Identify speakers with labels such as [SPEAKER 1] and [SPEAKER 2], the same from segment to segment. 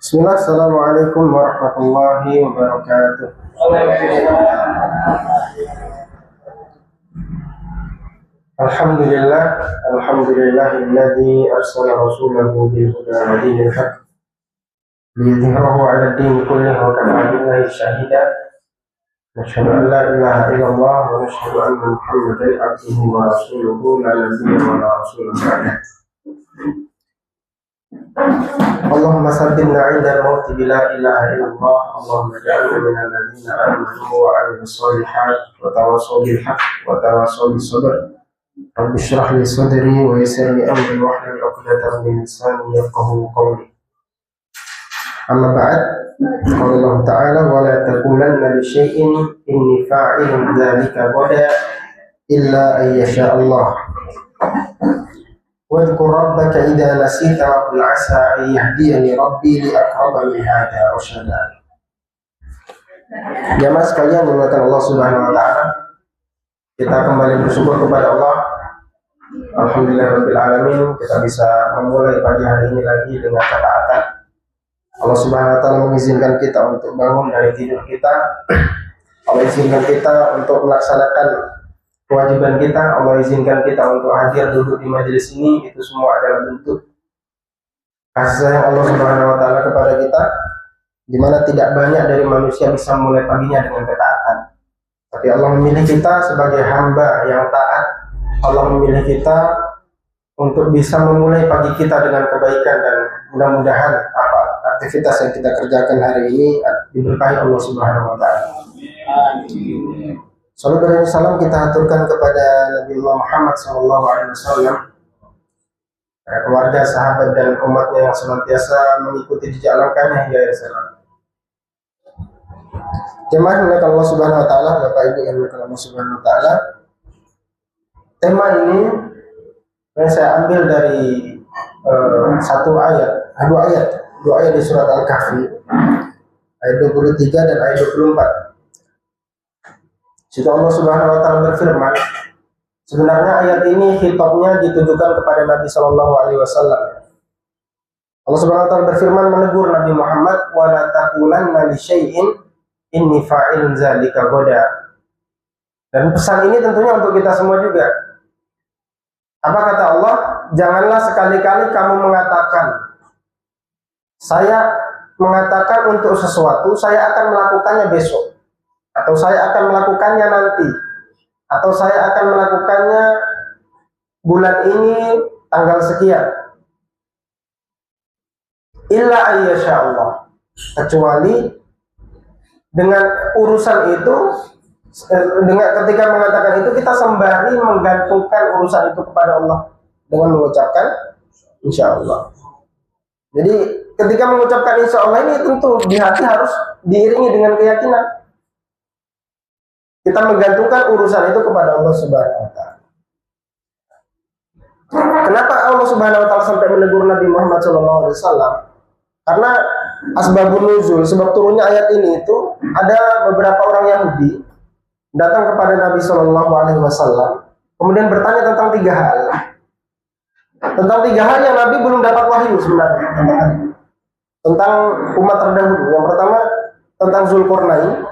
[SPEAKER 1] Bismillah, Assalamualaikum warahmatullahi wabarakatuh. Alhamdulillah, alhamdulillahilladzi arsala rasulahu bil huda wa dinil haqq liyudhhirahu 'ala ad-din kullihi wa kafa billahi shahida. Nashhadu an la ilaha illallah wa nashhadu anna Muhammadan 'abduhu wa rasuluhu la nabiyya wa la rasula ba'dah. Allahumma sabbitna 'inda al-mauti bila ilaha illallah. Allahumma ij'alna minal ladzina amanu wa 'amilus shalihat wa tawassaw bil haqq wa tawassaw bis sabr. Rabbi shrah li sadri wa yassir li amri wahlul 'uqdatam min lisani yafqahu qawli. Amma ba'd. Qala Allah Ta'ala wa la taqulanna li syai'in inni fa'ilun dzalika ghadan illa ay yasha Allah. Wadhkur rabbaka idza nasita wa qul 'asa an yahdiyani rabbi li aqraba min hadha rasyada. Jamaah sekalian dimuliakan Allah Subhanahu wa taala. Kita kembali bersyukur kepada Allah. Alhamdulillahirabbil alamin, kita bisa memulai pagi hari ini lagi dengan ketaatan. Allah Subhanahu wa taala mengizinkan kita untuk bangun dari tidur kita. Allah izinkan kita untuk melaksanakan kewajiban kita. Allah izinkan kita untuk hadir duduk di majelis ini. Itu semua adalah bentuk kasih sayang Allah Subhanahu wa taala kepada kita, di mana tidak banyak dari manusia bisa memulai paginya dengan ketaatan. Tapi Allah memilih kita sebagai hamba yang taat. Allah memilih kita untuk bisa memulai pagi kita dengan kebaikan, dan mudah-mudahan apa aktivitas yang kita kerjakan hari ini diberkahi Allah Subhanahu wa taala. Salawat dan salam kita aturkan kepada Nabi Muhammad SAW, keluarga, sahabat dan umatnya yang senantiasa mengikuti jejak langkahnya hingga akhir zaman. Jemaah dimuliakan Allah Subhanahu wa taala, Bapak Ibu yang dimuliakan Allah Subhanahu wa taala. Tema ini yang saya ambil dari dua ayat di surat Al-Kahfi, ayat 23 dan ayat 24. Situ Allah Subhanahu wa taala berfirman, sebenarnya ayat ini khitabnya ditujukan kepada Nabi sallallahu alaihi wasallam. Allah Subhanahu wa taala berfirman menegur Nabi Muhammad, wa la taqulanna li syai'in inni fa'ilun dzalika ghadan. Dan pesan ini tentunya untuk kita semua juga. Apa kata Allah? Janganlah sekali-kali kamu mengatakan, saya mengatakan untuk sesuatu, saya akan melakukannya besok, atau saya akan melakukannya nanti, atau saya akan melakukannya bulan ini tanggal sekian. Illa ayyasha Allah, kecuali dengan urusan itu, dengan ketika mengatakan itu kita sembari menggantungkan urusan itu kepada Allah dengan mengucapkan insya Allah. Jadi ketika mengucapkan insya Allah ini tentu di hati harus diiringi dengan keyakinan. Kita menggantungkan urusan itu kepada Allah Subhanahu wa taala. Kenapa Allah Subhanahu wa taala sampai menegur Nabi Muhammad SAW? Karena asbabun nuzul, sebab turunnya ayat ini itu ada beberapa orang Yahudi datang kepada Nabi Shallallahu Alaihi Wasallam, kemudian bertanya tentang tiga hal yang Nabi belum dapat wahyu sebenarnya tentang umat terdahulu. Yang pertama tentang Zulkarnain,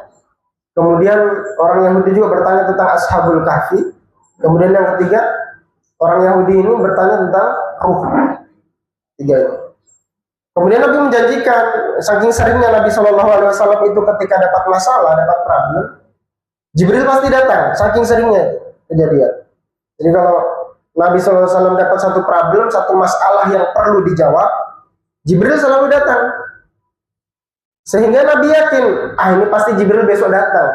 [SPEAKER 1] kemudian orang Yahudi juga bertanya tentang Ashabul Kahfi, kemudian yang ketiga orang Yahudi ini bertanya tentang Ruh. Tiga ini. Kemudian Nabi menjanjikan, saking seringnya Nabi Shallallahu Alaihi Wasallam itu ketika dapat masalah, dapat problem, Jibril pasti datang, saking seringnya kejadian. Jadi kalau Nabi Shallallahu Alaihi Wasallam dapat satu problem, satu masalah yang perlu dijawab, Jibril selalu datang. Sehingga Nabi yakin, ini pasti Jibril besok datang,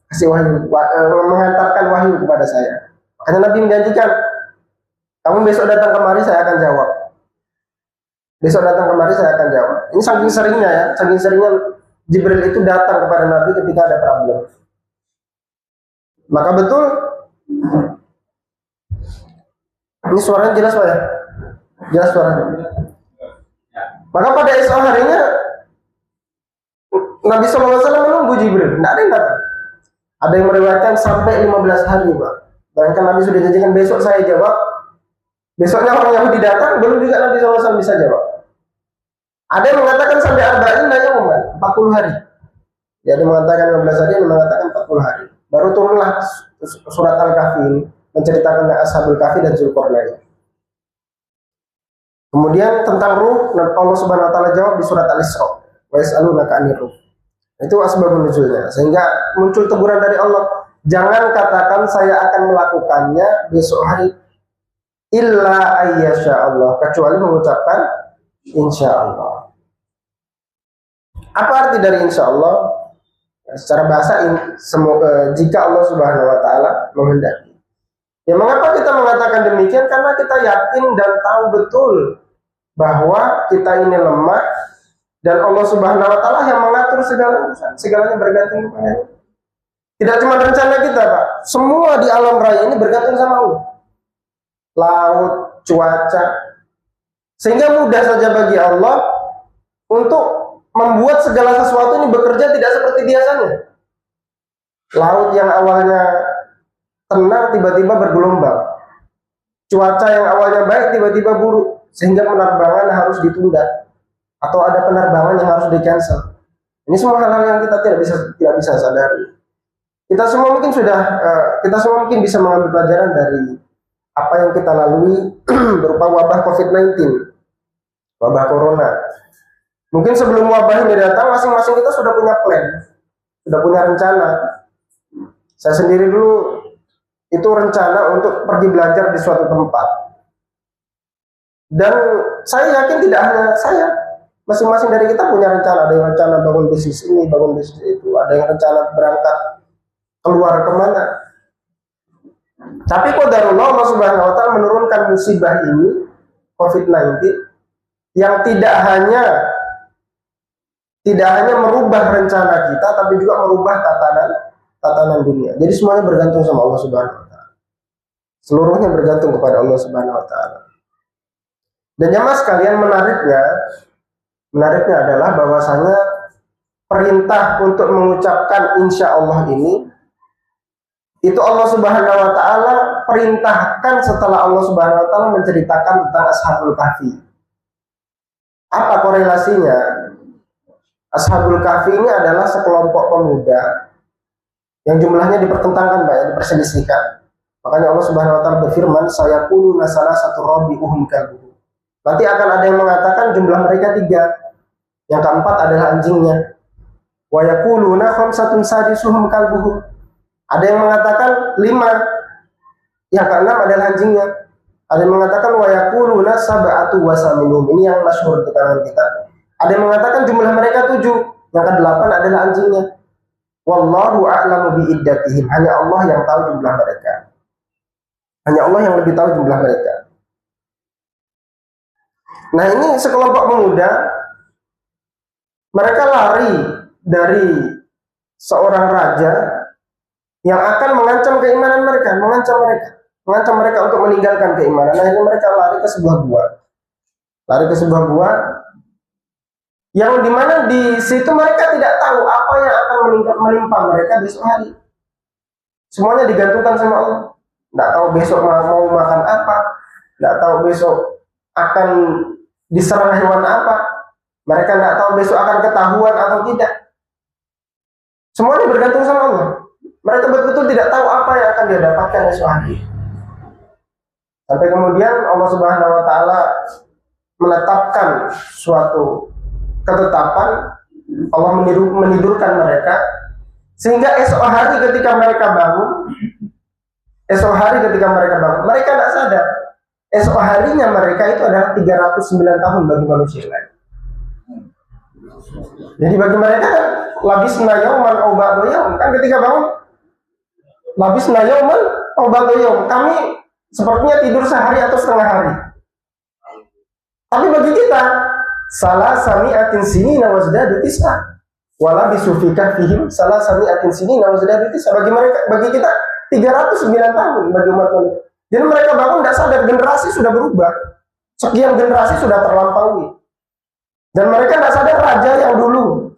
[SPEAKER 1] kasih wahyu, menghantarkan wahyu kepada saya. Karena Nabi menjanjikan, kamu besok datang kemari saya akan jawab. Besok datang kemari saya akan jawab. Ini saking seringnya ya, saking seringnya Jibril itu datang kepada Nabi ketika ada problem. Maka betul, ini suaranya jelas Pak ya? Jelas suaranya. Maka pada esok harinya Nabi SAW menunggu Jibril, tidak ada yang datang. Ada yang meriwayatkan sampai 15 hari Pak. Bayangkan Nabi sudah janjikan besok saya jawab, Besoknya orang Yahudi datang, belum juga Nabi SAW bisa jawab. Ada yang mengatakan sampai arba'in yauman, 40 hari. Jadi mengatakan 15 hari, yang mengatakan 40 hari. Baru turunlah surat Al-Kahfi menceritakan Ashabul Kahfi dan Zulkarnain. Kemudian tentang ruh, Allah Subhanahu wa taala jawab di surat Al-Isra. Wa yas'alunaka 'anir ruh. Itu asbabun nuzulnya. Sehingga muncul teguran dari Allah, jangan katakan saya akan melakukannya besok hari illa ayyasha Allah, kecuali mengucapkan insya Allah. Apa arti dari insya Allah? Secara bahasa, jika Allah Subhanahu wa taala menghendaki. Ya, mengapa kita mengatakan demikian? Karena kita yakin dan tahu betul bahwa kita ini lemah dan Allah Subhanahu wa taala yang mengatur segala urusan. Segalanya bergantung kepadanya. Tidak cuma rencana kita, Pak. Semua di alam raya ini bergantung sama Allah. Laut, cuaca. Sehingga mudah saja bagi Allah untuk membuat segala sesuatu ini bekerja tidak seperti biasanya. Laut yang awalnya tenang tiba-tiba bergelombang. Cuaca yang awalnya baik tiba-tiba buruk, sehingga penerbangan harus ditunda atau ada penerbangan yang harus di-cancel. Ini semua hal-hal yang kita tidak bisa sadari. Kita semua mungkin bisa mengambil pelajaran dari apa yang kita lalui berupa wabah COVID-19, wabah corona. Mungkin sebelum wabah ini datang, masing-masing kita sudah punya plan, sudah punya rencana. Saya sendiri dulu itu rencana untuk pergi belajar di suatu tempat. Dan saya yakin tidak hanya saya, masing-masing dari kita punya rencana. Ada yang rencana bangun bisnis ini, bangun bisnis itu. Ada yang rencana berangkat keluar kemana. Tapi qadarullah, Allah Subhanahu wa taala menurunkan musibah ini, COVID-19, yang tidak hanya merubah rencana kita, tapi juga merubah tatanan dunia. Jadi semuanya bergantung sama Allah Subhanahu wa taala. Seluruhnya bergantung kepada Allah Subhanahu wa taala. Dan jamaah sekalian, menariknya adalah bahwasanya perintah untuk mengucapkan insya Allah ini, itu Allah Subhanahu wa taala perintahkan setelah Allah Subhanahu wa taala menceritakan tentang Ashabul Kahfi. Apa korelasinya? Ashabul Kahfi ini adalah sekelompok pemuda yang jumlahnya dipertentangkan, diperselisihkan. Makanya Allah Subhanahu wa taala berfirman, sayaquluna salasatu rabi'uhum kalbuhum. Nanti akan ada yang mengatakan jumlah mereka 3. Yang keempat adalah anjingnya. Wa yaquluna khamsatun sadisuhum kalbuhum. Ada yang mengatakan 5. Yang keenam adalah anjingnya. Ada yang mengatakan wa yaquluna sab'atu wasaminuhum. Ini yang masyhur di kalangan kita. Ada yang mengatakan jumlah mereka 7. Yang ke-8 adalah anjingnya. Wallahu a'lamu bi'iddatihim. Hanya Allah yang tahu jumlah mereka. Hanya Allah yang lebih tahu jumlah mereka. Nah, ini sekelompok pemuda, mereka lari dari seorang raja yang akan mengancam keimanan mereka, mengancam mereka untuk meninggalkan keimanan. Akhirnya mereka lari ke sebuah gua, yang dimana di situ mereka tidak tahu apa yang akan menimpa mereka besok hari. Semuanya digantungkan sama Allah. Tidak tahu besok mau makan apa, tidak tahu besok akan diserang hewan apa, mereka tidak tahu besok akan ketahuan atau tidak. Semuanya bergantung sama Allah. Mereka betul-betul tidak tahu apa yang akan dia dapatkan esok hari. Sampai kemudian Allah Subhanahu wa taala menetapkan suatu ketetapan, Allah menidurkan mereka, sehingga esok hari ketika mereka bangun, mereka tidak sadar. Esok harinya mereka itu adalah 309 tahun bagi manusia lain. Jadi bagi mereka labisna yauman aw ba'da yaum, kan ketika bangun labisna yauman aw ba'da yaum, kami sepertinya tidur sehari atau setengah hari. Tapi bagi kita salah sami'atin sinina wa zadadu tis'a wala bisufika fihim salah sami'atin sinina wa zadadu tis'a. Bagi kita 309 tahun bagi umat manusia. Jadi mereka bangun tidak sadar, generasi sudah berubah. Sekian generasi sudah terlampaui. Dan mereka tidak sadar raja yang dulu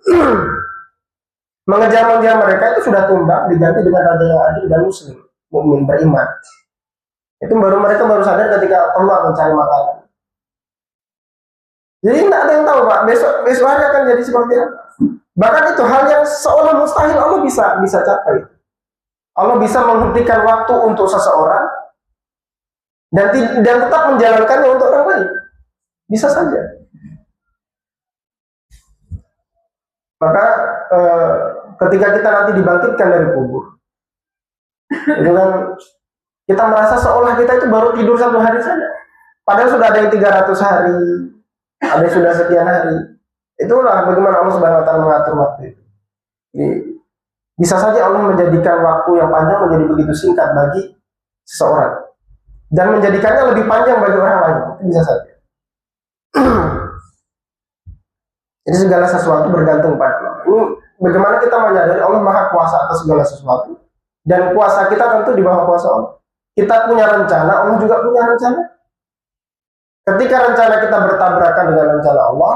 [SPEAKER 1] mengejar mereka itu sudah tumbang, diganti dengan raja yang adil dan muslim, mukmin beriman. Itu mereka baru sadar ketika keluar mencari makanan. Jadi tidak ada yang tahu Pak, besok hari akan jadi seperti apa. Bahkan itu hal yang seolah mustahil Allah bisa capai. Allah bisa menghentikan waktu untuk seseorang dan tetap menjalankannya untuk orang lain. Bisa saja. Maka ketika kita nanti dibangkitkan dari kubur, itu kan kita merasa seolah kita itu baru tidur 1 hari saja. Padahal sudah ada yang 300 hari, ada yang sudah sekian hari. Itulah bagaimana Allah Subhanahu wa taala mengatur waktu itu. Jadi, bisa saja Allah menjadikan waktu yang panjang menjadi begitu singkat bagi seseorang dan menjadikannya lebih panjang bagi orang lain. Itu bisa saja. Jadi segala sesuatu bergantung pada Allah. Ini bagaimana kita menyadari Allah Maha Kuasa atas segala sesuatu dan kuasa kita tentu di bawah kuasa Allah. Kita punya rencana, Allah juga punya rencana. Ketika rencana kita bertabrakan dengan rencana Allah,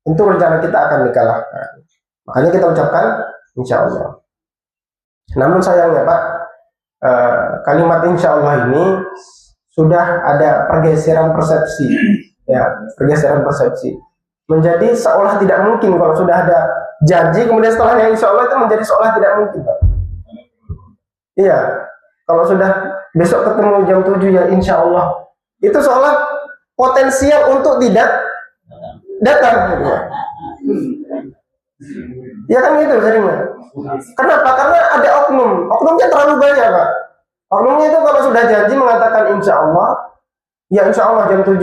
[SPEAKER 1] tentu rencana kita akan dikalahkan. Makanya kita ucapkan insya Allah. Namun sayangnya Pak, kalimat insya Allah ini sudah ada pergeseran persepsi, ya pergeseran persepsi. Menjadi seolah tidak mungkin kalau sudah ada janji, kemudian setelahnya insya Allah itu menjadi seolah tidak mungkin Pak. Iya, kalau sudah besok ketemu jam 7 ya insya Allah, itu seolah potensial untuk tidak datang. Ya kan gitu seringnya. Kenapa? Karena ada oknumnya terlalu banyak Pak. Oknumnya itu kalau sudah janji mengatakan insya Allah, ya insya Allah jam 7,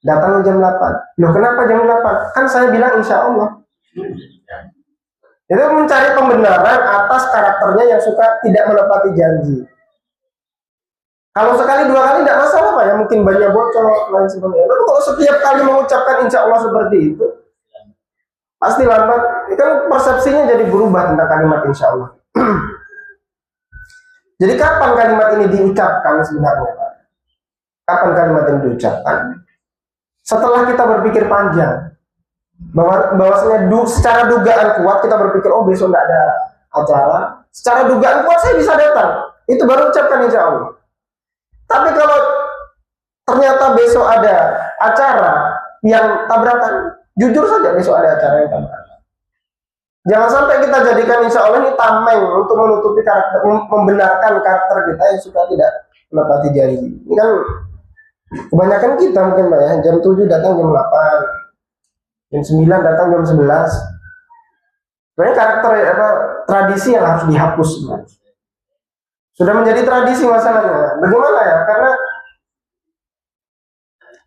[SPEAKER 1] datang jam 8. Loh kenapa jam 8? Kan saya bilang insya Allah. Itu mencari pembenaran atas karakternya yang suka tidak menepati janji. Kalau sekali 2 kali tidak masalah Pak, ya mungkin banyak bocor lain sebagainya. Lalu kalau setiap kali mengucapkan insya Allah seperti itu, pasti lambat. Kan persepsinya jadi berubah tentang kalimat insya Allah. Jadi kapan kalimat ini diucapkan sebenarnya Pak? Kapan kalimat ini diucapkan? Setelah kita berpikir panjang, bahwasanya secara dugaan kuat kita berpikir oh besok tidak ada acara, secara dugaan kuat saya bisa datang, itu baru ucapkan insya Allah. Tapi kalau ternyata besok ada acara yang tabrakan, jujur saja besok ada acara yang tabrakan. Jangan sampai kita jadikan insya Allah ini tameng untuk menutupi karakter, membenarkan karakter kita yang suka tidak menepati janji. Ini kan kebanyakan kita mungkin Pak ya, jam 7 datang jam 8. Jam 9 datang jam 11. Sebenarnya karakter tradisi yang harus dihapus. Sudah menjadi tradisi masalahnya. Bagaimana ya? Karena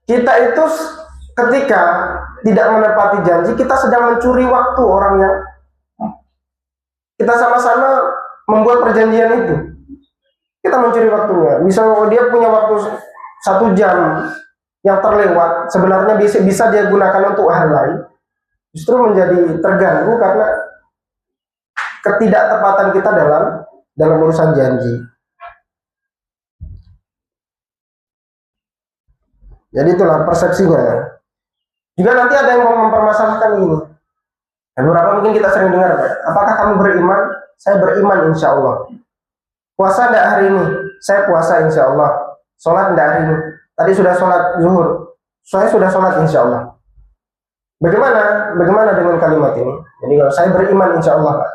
[SPEAKER 1] kita itu ketika tidak menepati janji, kita sedang mencuri waktu orang yang kita sama-sama membuat perjanjian itu. Kita mencuri waktunya. Misalnya dia punya waktu 1 jam yang terlewat, sebenarnya bisa dia gunakan untuk hal lain, justru menjadi terganggu karena ketidaktepatan kita dalam urusan janji. Jadi itulah persepsinya. Juga nanti ada yang mau mempermasalahkan ini. Beberapa mungkin kita sering dengar, apakah kamu beriman? Saya beriman insya Allah. Puasa tidak hari ini? Saya puasa insya Allah. Sholat tidak hari ini? Tadi sudah sholat zuhur, saya sudah sholat insya Allah. Bagaimana dengan kalimat ini? Jadi kalau saya beriman insya Allah Pak,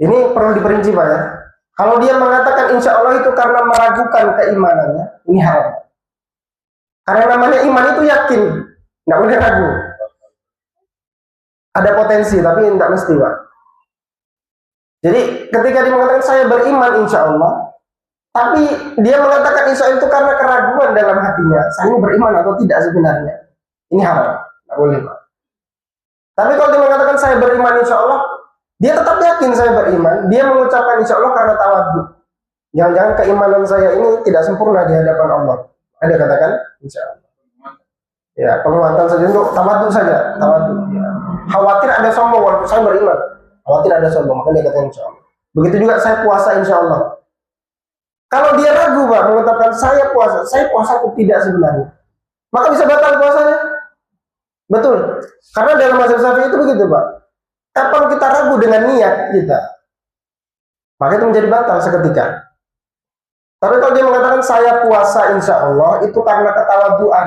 [SPEAKER 1] ini perlu diperinci Pak ya. Kalau dia mengatakan insya Allah itu karena meragukan keimanannya, ini haram. Karena namanya iman itu yakin, nggak boleh ragu. Ada potensi tapi tidak mesti Pak. Jadi ketika dia mengatakan saya beriman insya Allah, tapi dia mengatakan insya Allah itu karena keraguan dalam hatinya, saya ini beriman atau tidak sebenarnya, ini haram, tidak boleh Pak. Tapi kalau dia mengatakan saya beriman insya Allah, dia tetap yakin saya beriman, dia mengucapkan insya Allah karena tawadhu. Jangan-jangan keimanan saya ini tidak sempurna di hadapan Allah. Ada katakan insya Allah. Ya, penguatan saja untuk tawadhu saja, tawadhu. Ya. Khawatir ada sombong walaupun saya beriman, khawatir ada sombong, maka dia katakan insya Allah. Begitu juga saya puasa insya Allah. Kalau dia ragu Pak, mengatakan saya puasa atau tidak sebenarnya, maka bisa batal puasanya. Betul. Karena dalam mazhab Syafi'i itu begitu Pak. Kapan kita ragu dengan niat kita, maka itu menjadi batal seketika. Tapi kalau dia mengatakan saya puasa insya Allah itu karena ketawaduan.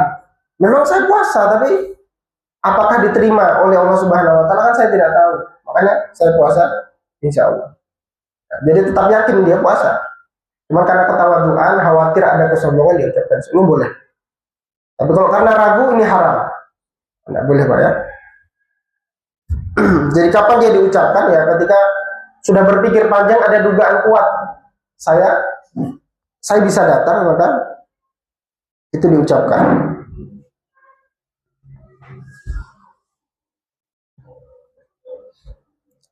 [SPEAKER 1] Memang saya puasa, tapi apakah diterima oleh Allah Subhanahu Wa Taala kan saya tidak tahu. Makanya saya puasa insya Allah. Nah, jadi tetap yakin dia puasa. Cuma karena ketawaduan, khawatir ada kesombongan dia ucapkan. Ini boleh. Tapi kalau karena ragu ini haram. Tidak boleh Pak ya. Jadi kapan dia diucapkan ya ketika sudah berpikir panjang ada dugaan kuat. Saya bisa datang maka itu diucapkan.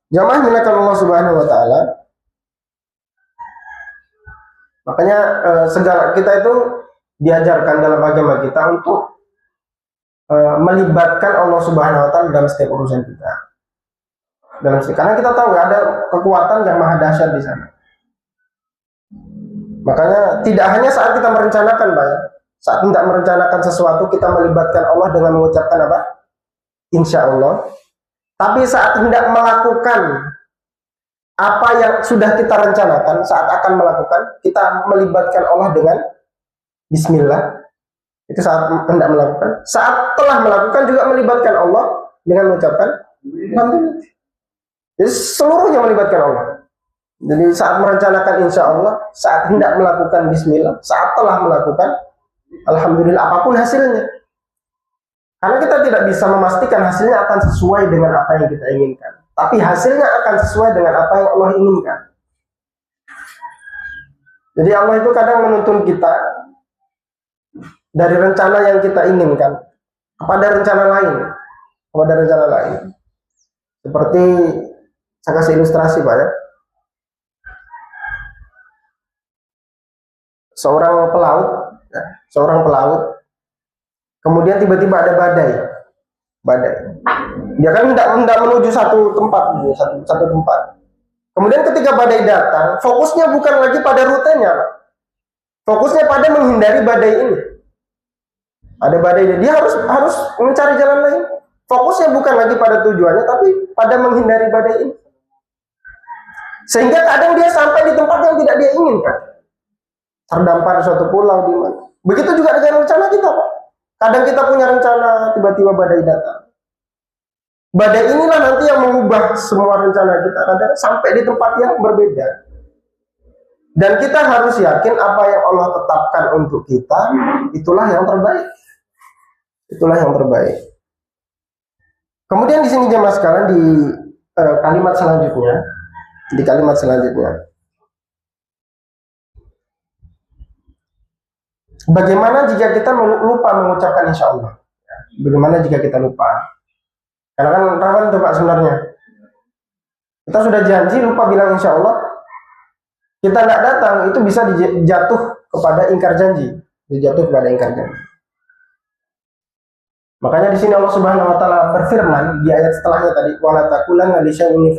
[SPEAKER 1] Jamaah menakan Allah Subhanahu Wa Taala. Makanya segala kita itu diajarkan dalam agama kita untuk melibatkan Allah Subhanahu Wa Taala dalam setiap urusan kita. Karena kita tahu ya, ada kekuatan yang maha dahsyat di sana. Makanya tidak hanya saat kita merencanakan, Pak ya. Saat tidak merencanakan sesuatu kita melibatkan Allah dengan mengucapkan apa? Insya Allah. Tapi saat hendak melakukan apa yang sudah kita rencanakan, saat akan melakukan, kita melibatkan Allah dengan Bismillah. Itu saat hendak melakukan. Saat telah melakukan juga melibatkan Allah dengan mengucapkan Alhamdulillah. Jadi seluruhnya melibatkan Allah. Jadi saat merencanakan insya Allah, saat hendak melakukan Bismillah, saat telah melakukan Alhamdulillah, apapun hasilnya. Karena kita tidak bisa memastikan hasilnya akan sesuai dengan apa yang kita inginkan. Tapi hasilnya akan sesuai dengan apa yang Allah inginkan. Jadi Allah itu kadang menuntun kita dari rencana yang kita inginkan kepada rencana lain. Seperti saya kasih ilustrasi Pak ya. Seorang pelaut, kemudian tiba-tiba ada badai. Dia kan hendak menuju satu tempat. Kemudian ketika badai datang, fokusnya bukan lagi pada rutenya, Pak. Fokusnya pada menghindari badai ini. Ada badai, dia harus mencari jalan lain. Fokusnya bukan lagi pada tujuannya, tapi pada menghindari badai ini. Sehingga kadang dia sampai di tempat yang tidak dia inginkan. Terdampar di suatu pulau di mana. Begitu juga dengan rencana kita, Pak. Kadang kita punya rencana, tiba-tiba badai datang. Badai inilah nanti yang mengubah semua rencana kita. Kadang sampai di tempat yang berbeda. Dan kita harus yakin apa yang Allah tetapkan untuk kita, itulah yang terbaik. Kemudian di sini jemaah sekalian di kalimat selanjutnya. Bagaimana jika kita lupa mengucapkan insya Allah? Bagaimana jika kita lupa? Karena kan rawan itu Pak sebenarnya. Kita sudah janji lupa bilang insya Allah. Kita tidak datang, itu bisa jatuh kepada ingkar janji. Makanya di sini Allah Subhanahu Wa Taala berfirman di ayat setelahnya tadi, wala taqulanna li syai'in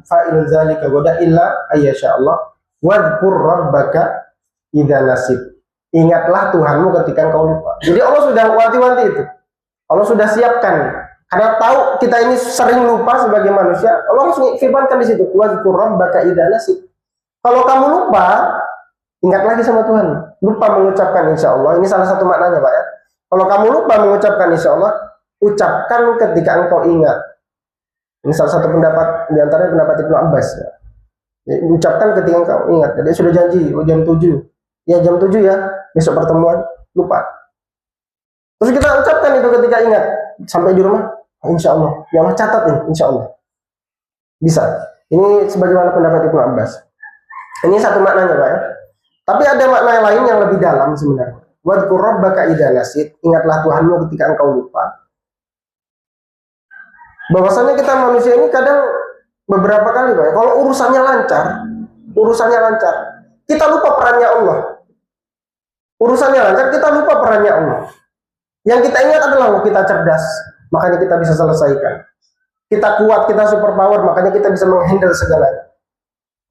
[SPEAKER 1] fa'ilun dzalika goda illa ayyasha Allah wadhkur rabbaka idza nasib. Ingatlah Tuhanmu ketika engkau lupa. Jadi Allah sudah wanti-wanti itu. Allah sudah siapkan. Karena tahu kita ini sering lupa sebagai manusia, Allah langsung firmankan di situ, wadhkur rabbaka idza nasib. Kalau kamu lupa, ingat lagi sama Tuhan. Lupa mengucapkan insya Allah. Ini salah satu maknanya Pak ya. Kalau kamu lupa mengucapkan insya Allah, ucapkan ketika engkau ingat. Ini salah satu pendapat, diantaranya pendapat Ibnu Abbas ya. Jadi, ucapkan ketika engkau ingat. Jadi sudah janji jam 7. Ya jam 7 ya, besok pertemuan, lupa. Terus kita ucapkan itu ketika ingat. Sampai di rumah, insya Allah. Ya Allah catat ini, insya Allah. Bisa. Ini sebagaimana pendapat Ibnu Abbas. Ini satu maknanya Pak ya. Tapi ada makna lain yang lebih dalam sebenarnya. Wadhkur rabbaka idza nasit, ingatlah Tuhanmu ketika engkau lupa. Bahwasanya kita manusia ini kadang beberapa kali Pak ya, kalau urusannya lancar, kita lupa perannya Allah. Urusannya lancar, kita lupa perannya Allah. Yang kita ingat adalah kita cerdas, makanya kita bisa selesaikan. Kita kuat, kita superpower, makanya kita bisa menghandle segalanya.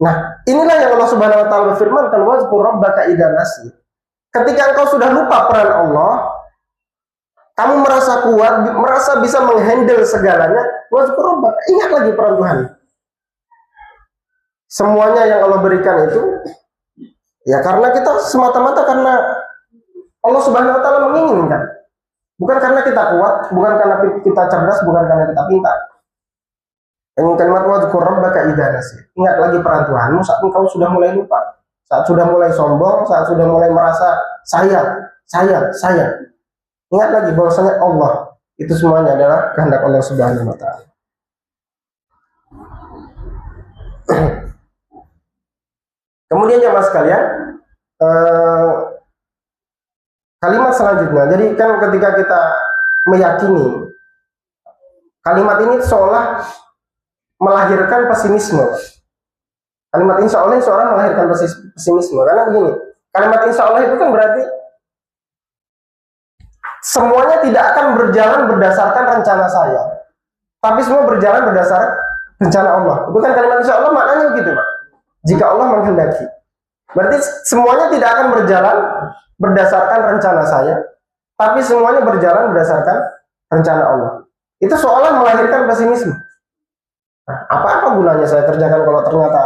[SPEAKER 1] Nah, inilah yang Allah Subhanahu Wa Taala berfirmankan, wadhkur rabbaka idza nasit. Ketika engkau sudah lupa peran Allah, kamu merasa kuat, merasa bisa menghandle segalanya, wadhkur rabbaka, ingat lagi peran Tuhan. Semuanya yang Allah berikan itu Ya karena kita semata-mata karena Allah Subhanahu wa taala menginginkan. Bukan karena kita kuat, bukan karena kita cerdas, bukan karena kita pintar. Yang kalimat wadhkur rabbaka idza nasit. Ingat lagi peran Tuhanmu saat engkau sudah mulai lupa, saat sudah mulai sombong, saat sudah mulai merasa saya. Ingat lagi bahwasanya Allah itu semuanya adalah kehendak Allah Subhanahu wa taala. Kemudian jemaah sekalian, kalimat selanjutnya. Jadi kan ketika kita meyakini kalimat ini seolah melahirkan pesimisme. Kalimat insya Allah ini seolah melahirkan pesimisme. Karena begini, kalimat insya Allah itu kan berarti semuanya tidak akan berjalan berdasarkan rencana saya, tapi semua berjalan berdasarkan rencana Allah. Itu kan kalimat insya Allah maknanya begitu, Pak. Jika Allah menghendaki, berarti semuanya tidak akan berjalan berdasarkan rencana saya, tapi semuanya berjalan berdasarkan rencana Allah. Itu seolah melahirkan pesimisme. Nah, apa gunanya saya kerjakan kalau ternyata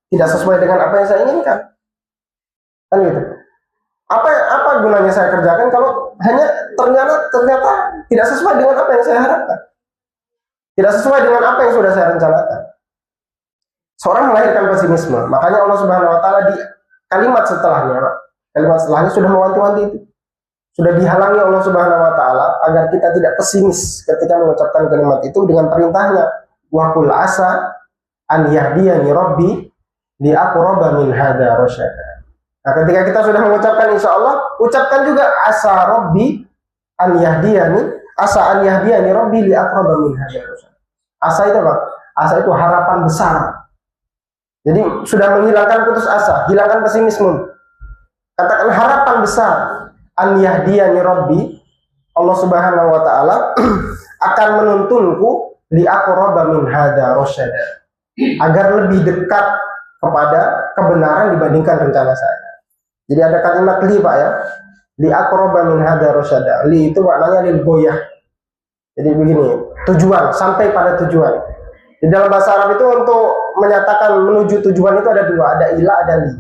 [SPEAKER 1] tidak sesuai dengan apa yang saya inginkan? Kan gitu. Apa gunanya saya kerjakan kalau hanya ternyata tidak sesuai dengan apa yang saya harapkan, tidak sesuai dengan apa yang sudah saya rencanakan. Seorang melahirkan pesimisme. Makanya Allah Subhanahu wa taala di kalimat setelahnya sudah mewanti-wanti itu. Sudah dihalangi Allah Subhanahu wa taala agar kita tidak pesimis ketika mengucapkan kalimat itu dengan perintahnya, wa qul asa an yahdiyani rabbi li aqraba min hadza rasyada. Nah, ketika kita sudah mengucapkan insya Allah, ucapkan juga asa rabbi an yahdiyani rabbi li aqraba min hadza rasyada. Asa itu apa? Asa itu harapan besar. Jadi sudah menghilangkan putus asa, hilangkan pesimisme. Katakan harapan besar, an yahdiyani rabbi, Allah Subhanahu wa taala akan menuntunku li aqraba min hadza rasyada, agar lebih dekat kepada kebenaran dibandingkan rencana saya. Jadi ada kalimat li, Pak, ya. Li aqraba min hadza rasyada. Li itu maknanya lil goyah. Jadi begini, tujuan, sampai pada tujuan. Di dalam bahasa Arab itu untuk menyatakan menuju tujuan itu ada dua, ada ila, ada li.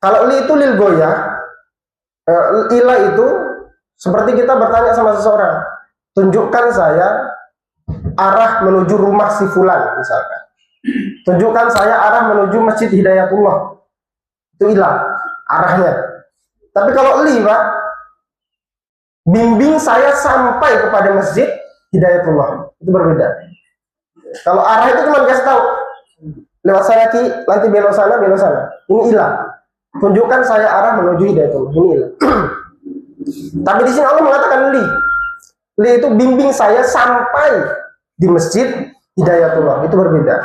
[SPEAKER 1] Kalau li itu lil goyah, ila itu seperti kita bertanya sama seseorang, tunjukkan saya arah menuju rumah si fulan misalkan. Tunjukkan saya arah menuju Masjid Hidayatullah. Itu ila, arahnya. Tapi kalau li, Pak, bimbing saya sampai kepada Masjid Hidayatullah. Itu berbeda. Kalau arah itu cuma kasih tahu, lewat sana ki, nanti belok sana. Ini ilah. Tunjukkan saya arah menuju Hidayatullah. Ini ilah. Tapi di sini Allah mengatakan li. Li itu bimbing saya sampai di Masjid Hidayatullah. Itu berbeda.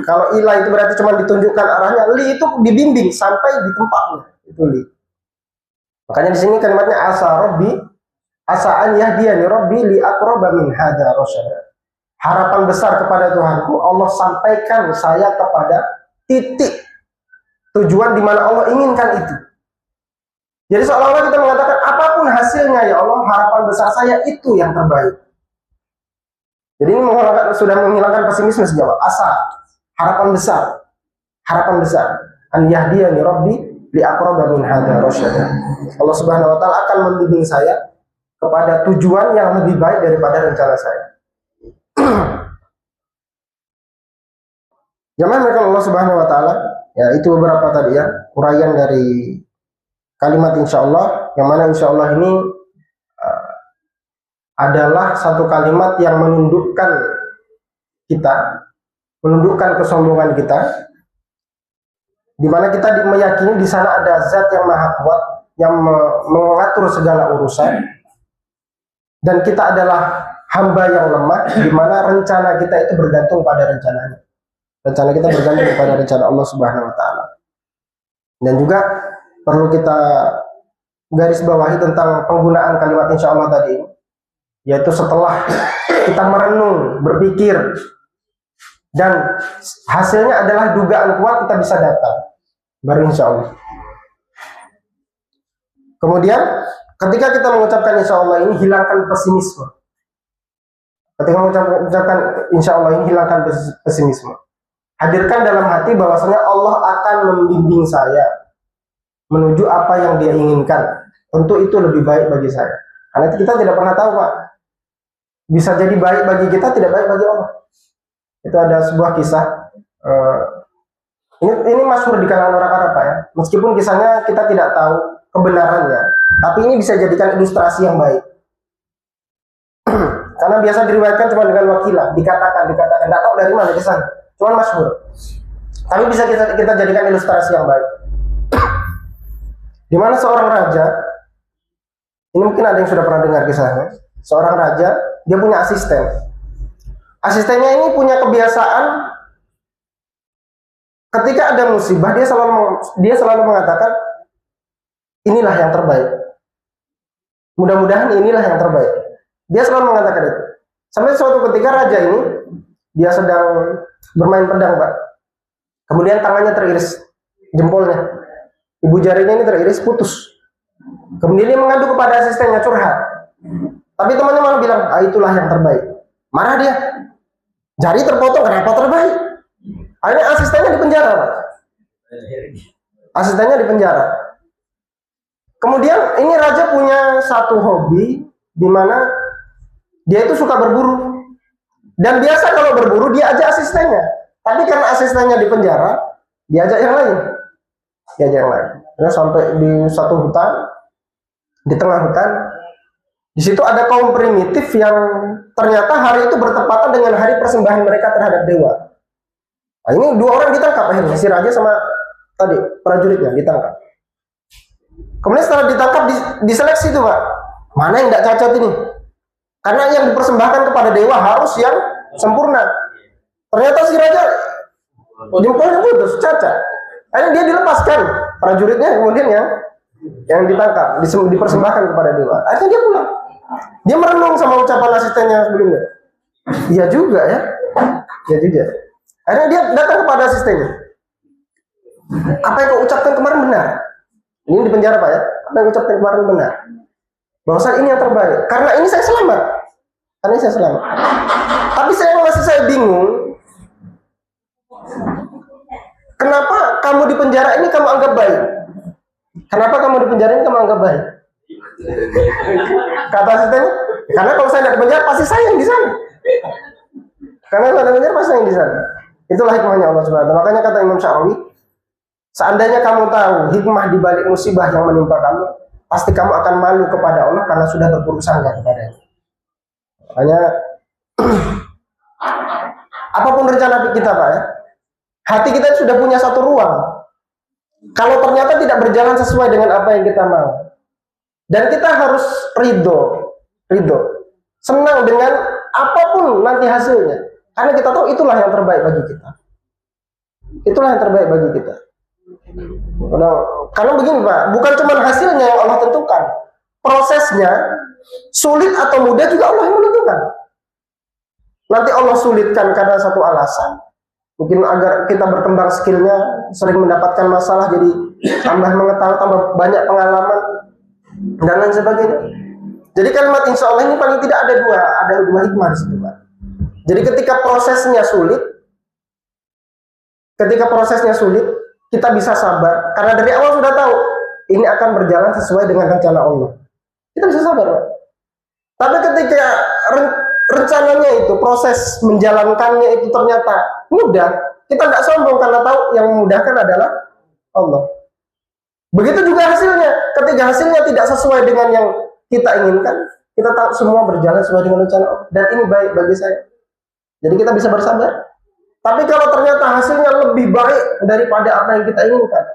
[SPEAKER 1] Kalau ilah itu berarti cuma ditunjukkan arahnya, li itu dibimbing sampai di tempatnya. Itu li. Makanya di sini kalimatnya asa rabbi, asa'an yahdiyani rabbi li aqraba min hadza rasyada. Harapan besar kepada Tuhanku, Allah sampaikan saya kepada titik tujuan di mana Allah inginkan itu. Jadi seolah-olah kita mengatakan apapun hasilnya ya Allah, harapan besar saya itu yang terbaik. Jadi ini sudah menghilangkan pesimisme sejauh asa, harapan besar. An yahdiyani rabbi li aqraba min hadza rasyada. Allah Subhanahu wa taala akan membimbing saya kepada tujuan yang lebih baik daripada rencana saya. Jamaah mereka Allah Subhanahu wa taala, ya itu beberapa tadi ya uraian dari kalimat insya Allah, yang mana insya Allah ini adalah satu kalimat yang menundukkan kita, menundukkan kesombongan kita, di mana kita meyakini di sana ada zat yang maha kuat yang mengatur segala urusan, dan kita adalah hamba yang lemah, di mana rencana kita itu bergantung pada rencananya. Rencana kita bergantung kepada rencana Allah Subhanahu wa taala. Dan juga perlu kita garis bawahi tentang penggunaan kalimat insya Allah tadi, yaitu setelah kita merenung, berpikir, dan hasilnya adalah dugaan kuat, kita bisa datang baru insya Allah. Kemudian ketika kita mengucapkan insya Allah ini, hilangkan pesimisme. Ketika mengucapkan insya Allah ini, hilangkan pesimisme. Hadirkan dalam hati bahwasanya Allah akan membimbing saya menuju apa yang Dia inginkan. Tentu itu lebih baik bagi saya. Karena kita tidak pernah tahu, Pak. Bisa jadi baik bagi kita, tidak baik bagi Allah. Itu ada sebuah kisah. Ini masyhur di kalangan orang Arab, Pak ya. Meskipun kisahnya kita tidak tahu kebenarannya, tapi ini bisa jadikan ilustrasi yang baik. Karena biasa diriwayatkan cuma dengan wakilah, dikatakan, nggak tahu dari mana kisahnya, cuma masyhur. Tapi bisa kita jadikan ilustrasi yang baik. Di mana seorang raja, ini mungkin ada yang sudah pernah dengar kisahnya. Seorang raja, dia punya asisten. Asistennya ini punya kebiasaan ketika ada musibah, dia selalu mengatakan, inilah yang terbaik. Mudah-mudahan inilah yang terbaik. Dia selalu mengatakan itu. Sampai suatu ketika raja ini, dia sedang bermain pedang, Pak. Kemudian tangannya teriris, jempolnya. Ibu jarinya ini teriris, putus. Kemudian dia mengadu kepada asistennya, curhat. Tapi temannya malah bilang, itulah yang terbaik. Marah dia. Jari terpotong, kenapa terbaik? Akhirnya asistennya dipenjara, Pak. Asistennya dipenjara. Kemudian ini raja punya satu hobi di mana dia itu suka berburu. Dan biasa kalau berburu dia ajak asistennya. Tapi karena asistennya dipenjara, dia ajak yang lain. Nah, sampai di satu hutan, di tengah hutan, di situ ada kaum primitif yang ternyata hari itu bertepatan dengan hari persembahan mereka terhadap dewa. Nah, ini dua orang ditangkap akhirnya, si raja sama tadi prajuritnya ditangkap. Kemudian setelah ditangkap diseleksi tuh, Pak. Mana yang tidak cacat ini? Karena yang dipersembahkan kepada dewa harus yang sempurna. Ternyata si raja jempolnya putus, cacat. Akhirnya dia dilepaskan, prajuritnya kemudian yang ditangkap, dipersembahkan kepada dewa. Akhirnya dia pulang. Dia merenung sama ucapan asistennya sebelumnya. Iya juga ya. Iya juga. Akhirnya dia datang kepada asistennya. Apa yang kau ucapkan kemarin benar? Ini di penjara, Pak ya. Apa yang kau ucapkan kemarin benar? Bahwasanya ini yang terbaik. Karena ini saya selamat. Tapi saya bingung. Kenapa kamu di penjara ini kamu anggap baik? Kenapa kamu di penjara ini kamu anggap baik? Kata asistennya, karena kalau saya tidak di penjara pasti saya yang di sana. Karena kalau di penjara pasti saya yang di sana. Itulah hikmahnya Allah Subhanahu wa taala. Makanya kata Imam Syarawi, seandainya kamu tahu hikmah di balik musibah yang menimpa kamu, pasti kamu akan malu kepada Allah karena sudah berburuk sangka kepadanya. Makanya apapun rencana kita, Pak ya, hati kita sudah punya satu ruang. Kalau ternyata tidak berjalan sesuai dengan apa yang kita mau, dan kita harus ridho, senang dengan apapun nanti hasilnya, karena kita tahu itulah yang terbaik bagi kita. Karena begini, Pak, bukan cuma hasilnya yang Allah tentukan, prosesnya sulit atau mudah juga Allah yang menentukan. Nanti Allah sulitkan karena satu alasan, mungkin agar kita berkembang skillnya, sering mendapatkan masalah, jadi tambah mengetahui, tambah banyak pengalaman, dan lain sebagainya. Jadi kalimat insya Allah ini paling tidak ada dua hikmah di situ, Pak. Jadi ketika prosesnya sulit, kita bisa sabar, karena dari awal sudah tahu ini akan berjalan sesuai dengan rencana Allah. Kita bisa sabar, Pak. Tapi ketika rencananya itu, proses menjalankannya itu ternyata mudah, kita nggak sombong karena tahu yang memudahkan adalah Allah. Begitu juga hasilnya. Ketika hasilnya tidak sesuai dengan yang kita inginkan, kita tahu semua berjalan sesuai dengan rencana Allah, dan ini baik bagi saya. Jadi kita bisa bersabar. Tapi kalau ternyata hasilnya lebih baik daripada apa yang kita inginkan,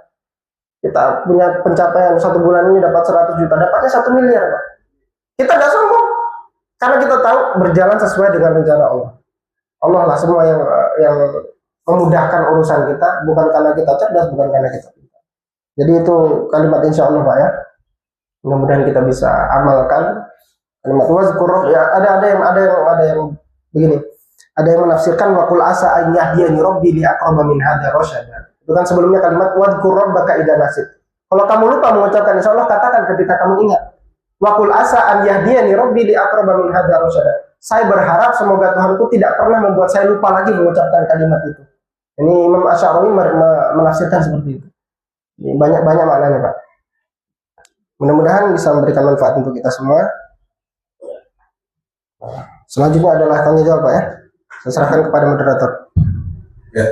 [SPEAKER 1] kita punya pencapaian 1 bulan ini dapat 100 juta, dapatnya 1 miliar, Pak. Kita nggak sombong. Karena kita tahu berjalan sesuai dengan rencana Allah. Allah lah semua yang memudahkan urusan kita, bukan karena kita cerdas, bukan karena kita pintar. Jadi itu kalimat insya Allah, Pak ya. Mudah-mudahan kita bisa amalkan kalimat wazkur ya. Ada yang begini. Ada yang menafsirkan waqul asa an yahdiyani rabbi li aqraba min hadza rasyada. Itu kan sebelumnya kalimat wadhkur rabbaka idza nasit. Kalau kamu lupa mengucapkan insya Allah, katakan ketika kamu ingat. Waqul asa an yahdiyani rabbi li aqraba min hadza rasyada. Saya berharap semoga Tuhanku tidak pernah membuat saya lupa lagi mengucapkan kalimat itu. Ini Imam Asy'ari menafsirkan seperti itu. Banyak maknanya, Pak. Mudah-mudahan bisa memberikan manfaat untuk kita semua. Selanjutnya adalah tanya jawab, Pak ya. Saya serahkan kepada moderator.
[SPEAKER 2] Ya.